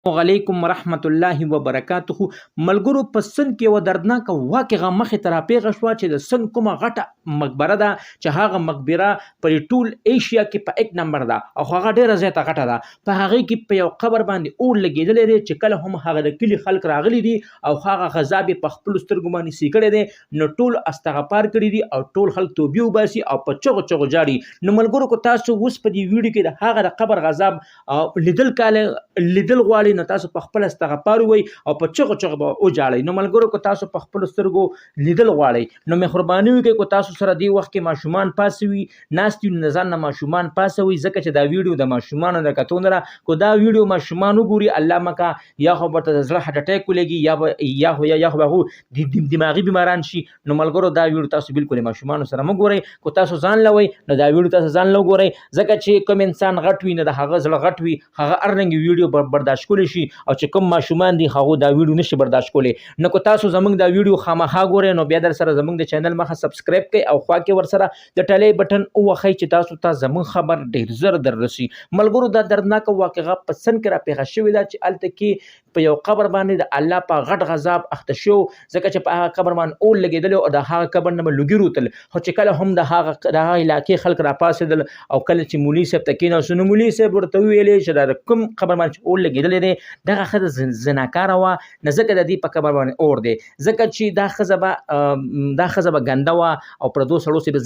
علیکم ورحمت الله وبرکاته. ملګرو په سند کې یوه دردناکه واقعه مخې ته راپېښه شوه چې د سند کومه غټه مقبره ده چې هغه مقبره په ټول ایشیا کې په 1 نمبر ده او هغه ډېره زیاته غټه ده. په هغې کې په یو قبر باندې اور لګېدلی دی چې کله هم هغه د کلي خلک راغلي دي او هغه غذاب یې په خپلو سترګو باندې سي کړی دی، نو ټول استغفار کړي دي او ټول خلک توبې وباسي او په چغو چغو جاړي. نو ملګرو که تاسو اوس په دې ویډیو کې د هغه د قبر غذاب لیدل غواړئ نو تاسو په خپل استغفار ووایئ او په چغو چغو به وجاړئ. نو ملګرو که تاسو په خپلو سترګو لیدل غواړئ نو مهرباني وکړئ که تاسو سره دې وخت کې ماشومان پاسې وي ناست وي نو د ځان نه ماشومان پاسوئ، ځکه چې دا ویډیو د ماشومانو د کتو نه ده. که دا ویډیو ماشومان وګوري الله مکه یا خو ورته د زړه هارټ اټیک ولګي یا خو به هغو دماغي بیماران شي. نو ملګرو دا ویډیو تاسو بالکل ماشومانو سره مه ګورئ. که تاسو ځان له وئ نو دا ویډیو تاسو ځان له وګورئ، ځکه چې کوم انسان غټ وي نو د هغه زړه غټ وي، هغه هر رنګې ویډیو برداشت کولی شي او چې کوم ماشومان دي هغو دا ویډیو نشي برداشت کولی. نو که تاسو زموږ دا ویډیو خامخا ګورئ نو بیا در سره زموږ د چینل مخه سبسکرایب کړئ او خوا کې ورسره د ټلۍ بټن ووهئ چې تاسو ته زموږ خبر ډېر زر در رسي. ملګرو دا دردناکه واقعه په سند کې راپېښه شوې ده چې هلته کې په یو قبر باندې د الله په غټ غذاب اخته شو، ځکه چې په هغه قبر باندې اور لګېدلی او د هغه قبر نه به لوګي روتل. خو چې کله هم د هغه علاقې خلک راپاڅېدل او کله چې مولي صاحب ته کېناستو نو مولي صاحب ورته وویلې چې دا د کوم قبر باندې چې اور لګېدلی دی دغه ښځه زناکاره وه، نه ځکه د دې په قبر باندې اور دی، ځکه چې دا ښځه به ګنده وه او پردو سړو سره به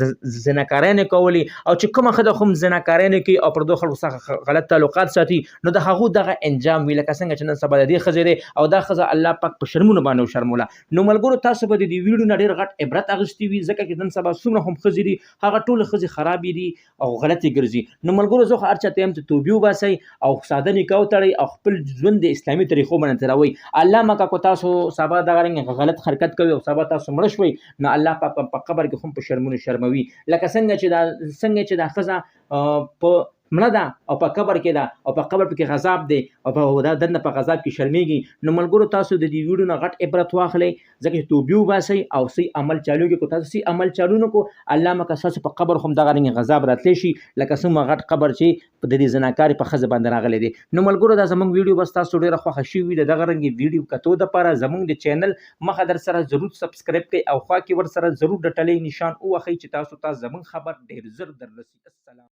زناکارۍ نه کولې، او چې کومه ښځه هم زناکارۍ نه کوي او پردو خلکو څخه غلط تعلقات ساتي نو د هغو دغه انجام وي، لکه څنګه چې نن سبا د دې ښځې دی او دا ښځه الله پاک په شرمونو باندې وشرموله. نو ملګرو تاسو به د دې ویډیو نه ډېر غټ عبرت اخیستی وي، ځکه چې نن سبا څومره هم ښځې دي هغه ټولې ښځې خرابې دي او غلطې ګرځي. نو ملګرو زه خو هر چاته یم چې توبې وباسئ او ساده نکاح وتړئ او خپل ژوند د اسلامي طریقو باندې تېروئ. الله مکه که تاسو سبا دغه رنګ غلط حرکت کوئ او سبا تاسو مړه شوئ نو الله پاک په قبر کې هم په شرمونو شرموي، لکه څنګه چې دا ښځه په مړه ده او په قبر کې ده او په قبر کې غذاب دی او په دننه په غذاب کې شرمېږي. نو ملګرو تاسو د دې ویډیو نه غټ عبرت واخلئ، ځکه چې توبې وباسئ او صحیح عمل چالو کړئ. که تاسو صحیح عمل چالو نه کړو الله مکه ستاسو په قبر هم دغه رنګې غذاب راتلی شي لکه څومره غټ قبر چې د دې زناکارې په ښځه باندې راغلی دی. نو ملګرو دا زموږ ویډیو به ستاسو ډېره خوښه شوې وي. د دغه رنګې ویډیو کتو دپاره زموږ د چینل مخه در سره ضرور سبسکرایب کړئ او خوا کې ورسره ضرور د ټلۍ نشان ووهئ چې تاسو ته زموږ خبر ډېر زر در رسي. السلام.